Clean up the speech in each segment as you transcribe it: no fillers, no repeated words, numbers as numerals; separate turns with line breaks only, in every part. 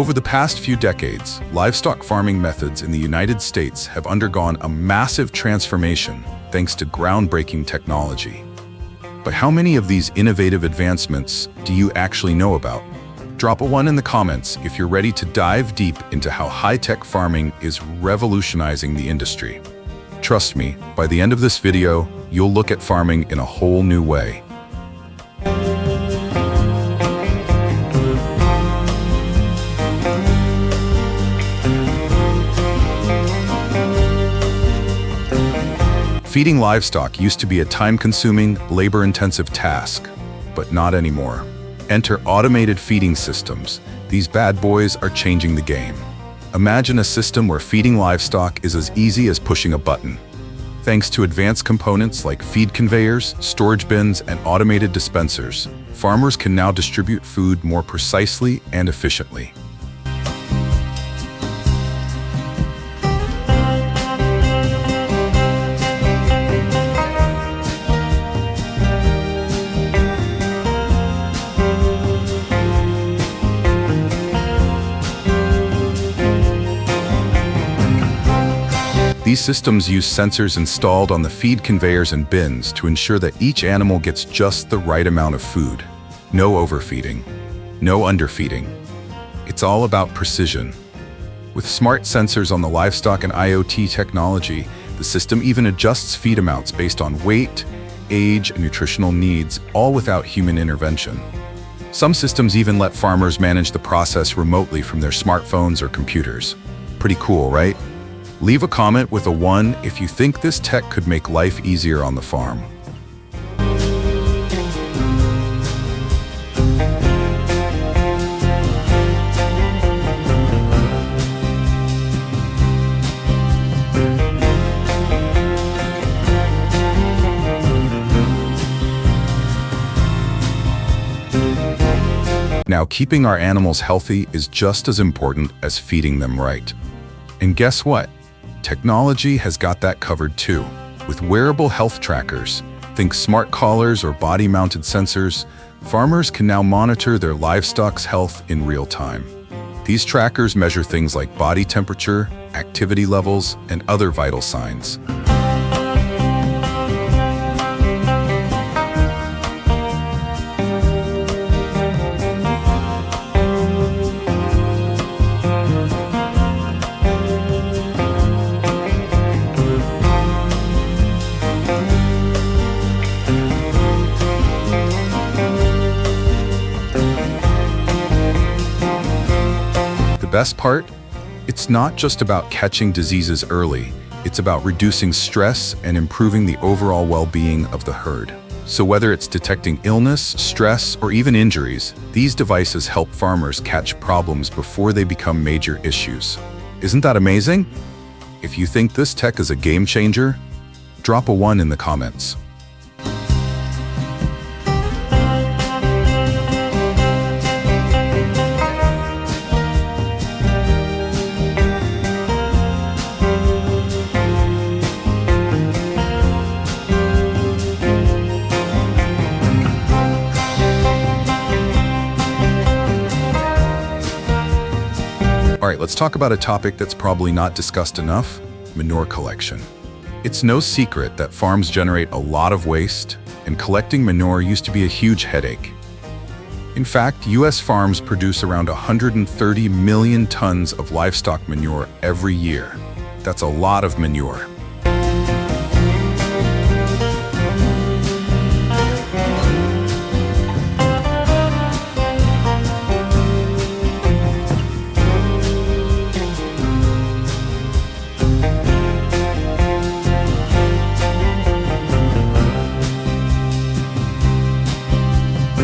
Over the past few decades, livestock farming methods in the United States have undergone a massive transformation thanks to groundbreaking technology. But how many of these innovative advancements do you actually know about? Drop a 1 in the comments if you're ready to dive deep into how high-tech farming is revolutionizing the industry. Trust me, by the end of this video, you'll look at farming in a whole new way. Feeding livestock used to be a time-consuming, labor-intensive task, but not anymore. Enter automated feeding systems. These bad boys are changing the game. Imagine a system where feeding livestock is as easy as pushing a button. Thanks to advanced components like feed conveyors, storage bins, and automated dispensers, farmers can now distribute food more precisely and efficiently. These systems use sensors installed on the feed conveyors and bins to ensure that each animal gets just the right amount of food. No overfeeding, no underfeeding. It's all about precision. With smart sensors on the livestock and IoT technology, the system even adjusts feed amounts based on weight, age, and nutritional needs, all without human intervention. Some systems even let farmers manage the process remotely from their smartphones or computers. Pretty cool, right? Leave a comment with a 1 if you think this tech could make life easier on the farm. Now, keeping our animals healthy is just as important as feeding them right. And guess what? Technology has got that covered too. With wearable health trackers, think smart collars or body-mounted sensors, farmers can now monitor their livestock's health in real time. These trackers measure things like body temperature, activity levels, and other vital signs. The best part? It's not just about catching diseases early, it's about reducing stress and improving the overall well-being of the herd. So whether it's detecting illness, stress, or even injuries, these devices help farmers catch problems before they become major issues. Isn't that amazing? If you think this tech is a game changer, drop a 1 in the comments. All right, let's talk about a topic that's probably not discussed enough: manure collection. It's no secret that farms generate a lot of waste, and collecting manure used to be a huge headache. In fact, US farms produce around 130 million tons of livestock manure every year. That's a lot of manure.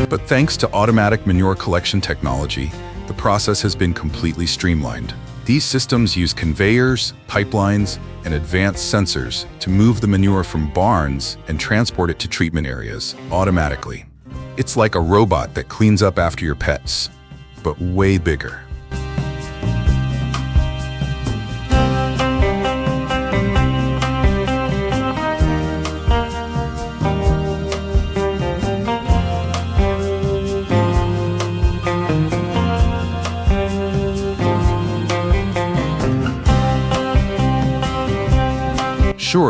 But thanks to automatic manure collection technology, the process has been completely streamlined. These systems use conveyors, pipelines, and advanced sensors to move the manure from barns and transport it to treatment areas automatically. It's like a robot that cleans up after your pets, but way bigger.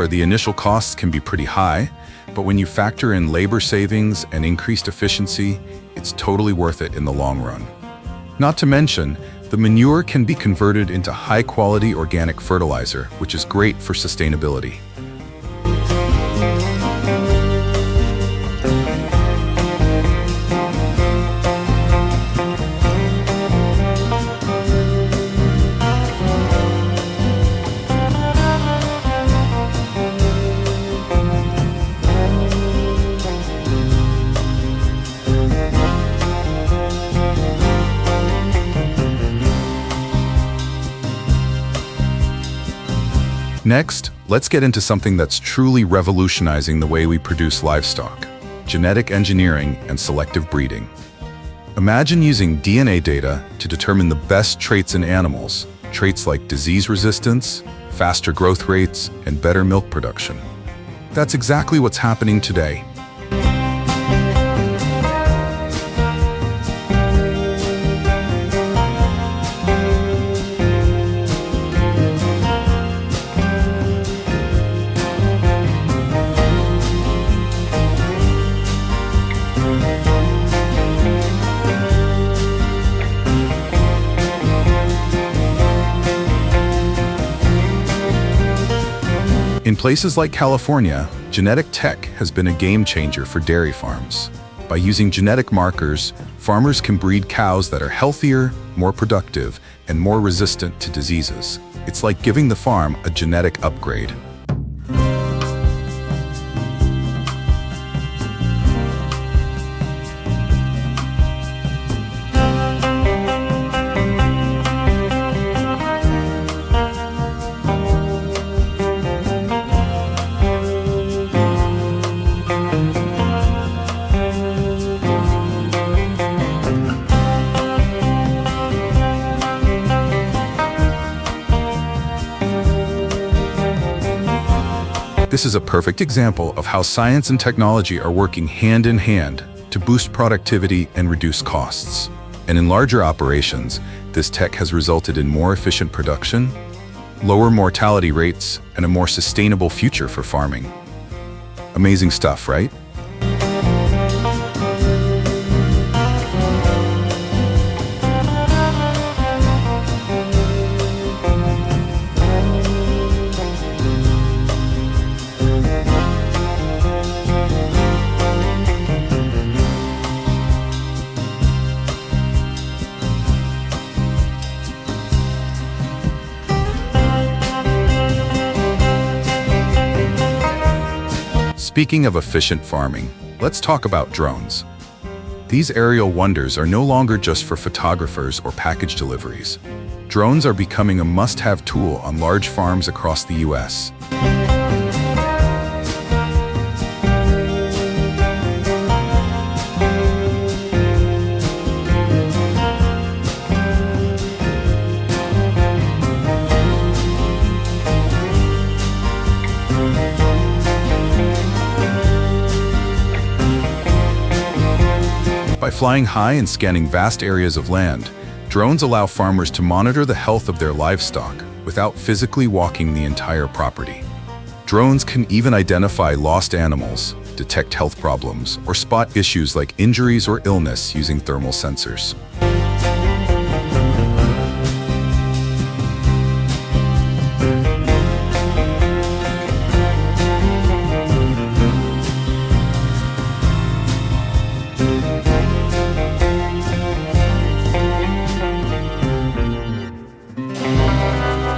Sure, the initial costs can be pretty high, but when you factor in labor savings and increased efficiency, it's totally worth it in the long run. Not to mention, the manure can be converted into high-quality organic fertilizer, which is great for sustainability. Next, let's get into something that's truly revolutionizing the way we produce livestock: genetic engineering and selective breeding. Imagine using DNA data to determine the best traits in animals, traits like disease resistance, faster growth rates, and better milk production. That's exactly what's happening today. In places like California, genetic tech has been a game changer for dairy farms. By using genetic markers, farmers can breed cows that are healthier, more productive, and more resistant to diseases. It's like giving the farm a genetic upgrade. This is a perfect example of how science and technology are working hand in hand to boost productivity and reduce costs. And in larger operations, this tech has resulted in more efficient production, lower mortality rates, and a more sustainable future for farming. Amazing stuff, right? Speaking of efficient farming, let's talk about drones. These aerial wonders are no longer just for photographers or package deliveries. Drones are becoming a must-have tool on large farms across the US. By flying high and scanning vast areas of land, drones allow farmers to monitor the health of their livestock without physically walking the entire property. Drones can even identify lost animals, detect health problems, or spot issues like injuries or illness using thermal sensors.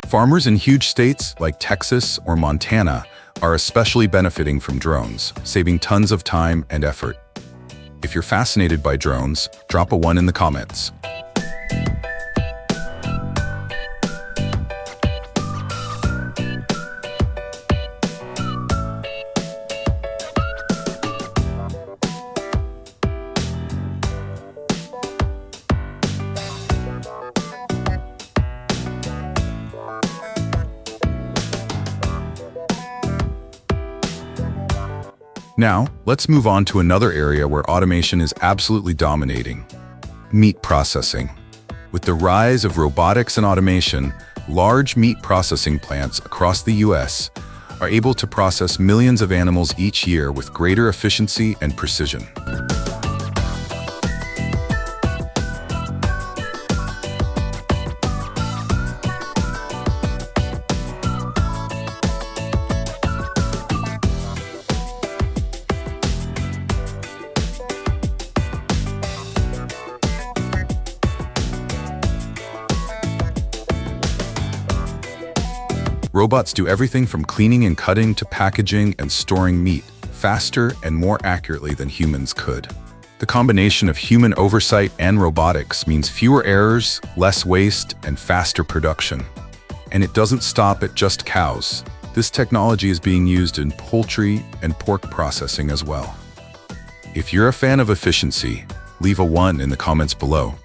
Farmers in huge states like Texas or Montana are especially benefiting from drones, saving tons of time and effort. If you're fascinated by drones, drop a 1 in the comments. Now, let's move on to another area where automation is absolutely dominating: meat processing. With the rise of robotics and automation, large meat processing plants across the US are able to process millions of animals each year with greater efficiency and precision. Robots do everything from cleaning and cutting to packaging and storing meat, faster and more accurately than humans could. The combination of human oversight and robotics means fewer errors, less waste, and faster production. And it doesn't stop at just cows. This technology is being used in poultry and pork processing as well. If you're a fan of efficiency, leave a 1 in the comments below.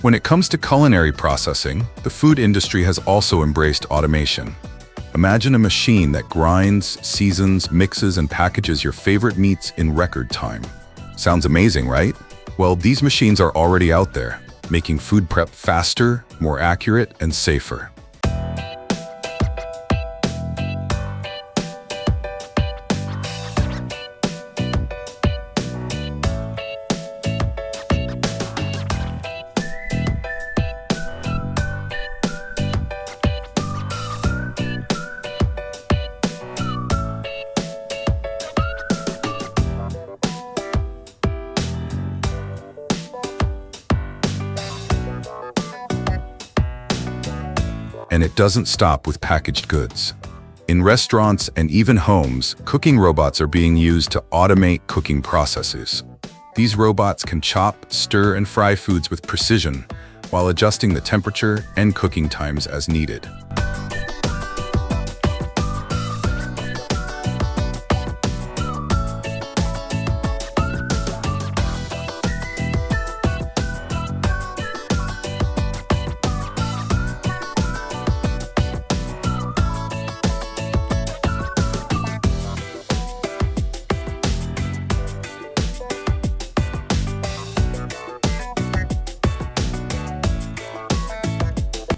When it comes to culinary processing, the food industry has also embraced automation. Imagine a machine that grinds, seasons, mixes, and packages your favorite meats in record time. Sounds amazing, right? Well, these machines are already out there, making food prep faster, more accurate, and safer. And it doesn't stop with packaged goods. In restaurants and even homes, cooking robots are being used to automate cooking processes. These robots can chop, stir, and fry foods with precision, while adjusting the temperature and cooking times as needed.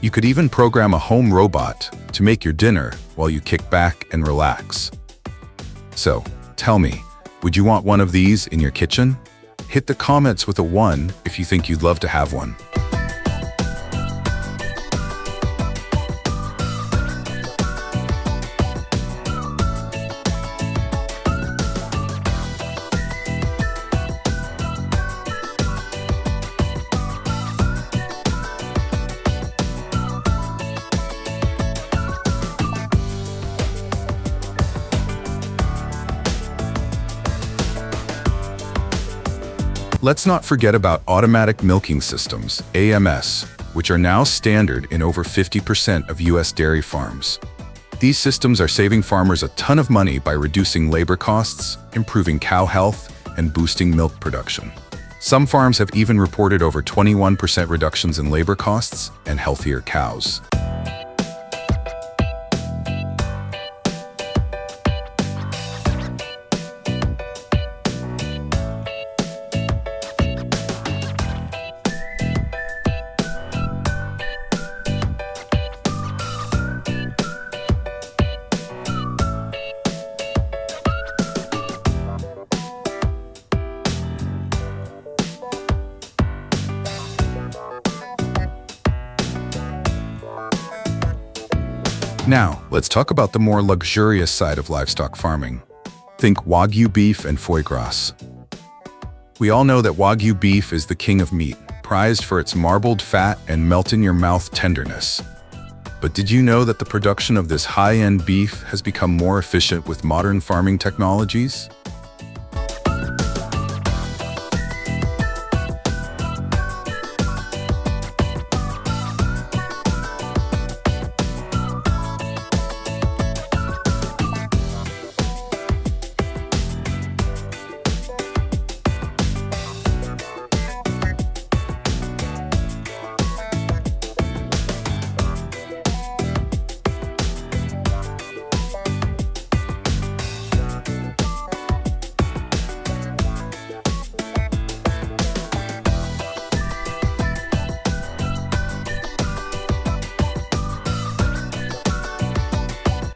You could even program a home robot to make your dinner while you kick back and relax. So, tell me, would you want one of these in your kitchen? Hit the comments with a 1 if you think you'd love to have one. Let's not forget about automatic milking systems, AMS, which are now standard in over 50% of US dairy farms. These systems are saving farmers a ton of money by reducing labor costs, improving cow health, and boosting milk production. Some farms have even reported over 21% reductions in labor costs and healthier cows. Now, let's talk about the more luxurious side of livestock farming. Think Wagyu beef and foie gras. We all know that Wagyu beef is the king of meat, prized for its marbled fat and melt-in-your-mouth tenderness. But did you know that the production of this high-end beef has become more efficient with modern farming technologies?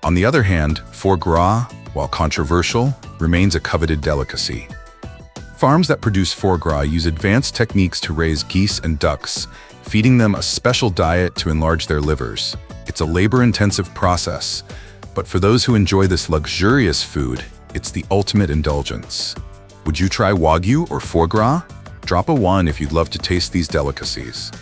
On the other hand, foie gras, while controversial, remains a coveted delicacy. Farms that produce foie gras use advanced techniques to raise geese and ducks, feeding them a special diet to enlarge their livers. It's a labor-intensive process, but for those who enjoy this luxurious food, it's the ultimate indulgence. Would you try Wagyu or foie gras? Drop a 1 if you'd love to taste these delicacies.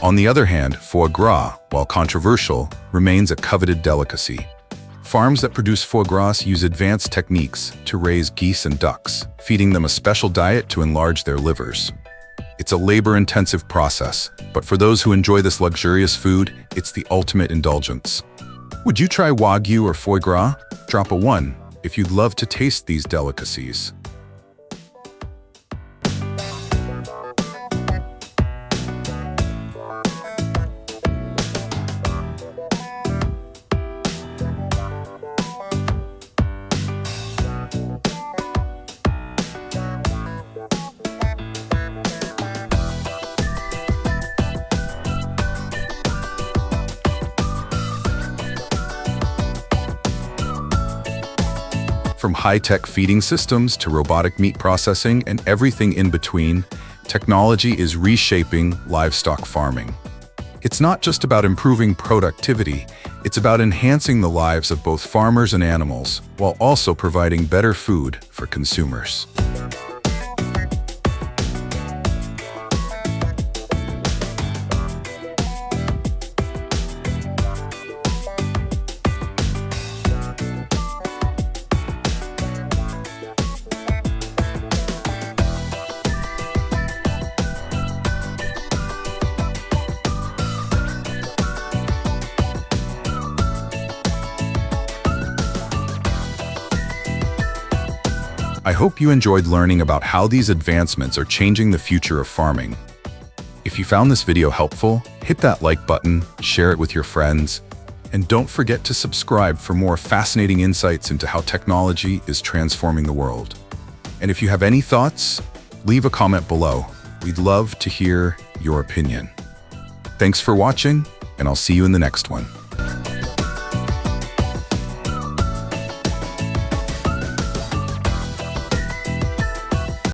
On the other hand, foie gras, while controversial, remains a coveted delicacy. Farms that produce foie gras use advanced techniques to raise geese and ducks, feeding them a special diet to enlarge their livers. It's a labor-intensive process, but for those who enjoy this luxurious food, it's the ultimate indulgence. Would you try Wagyu or foie gras? Drop a 1 if you'd love to taste these delicacies. From high-tech feeding systems to robotic meat processing and everything in between, technology is reshaping livestock farming. It's not just about improving productivity, it's about enhancing the lives of both farmers and animals, while also providing better food for consumers. I hope you enjoyed learning about how these advancements are changing the future of farming. If you found this video helpful, hit that like button, share it with your friends, and don't forget to subscribe for more fascinating insights into how technology is transforming the world. And if you have any thoughts, leave a comment below. We'd love to hear your opinion. Thanks for watching, and I'll see you in the next one.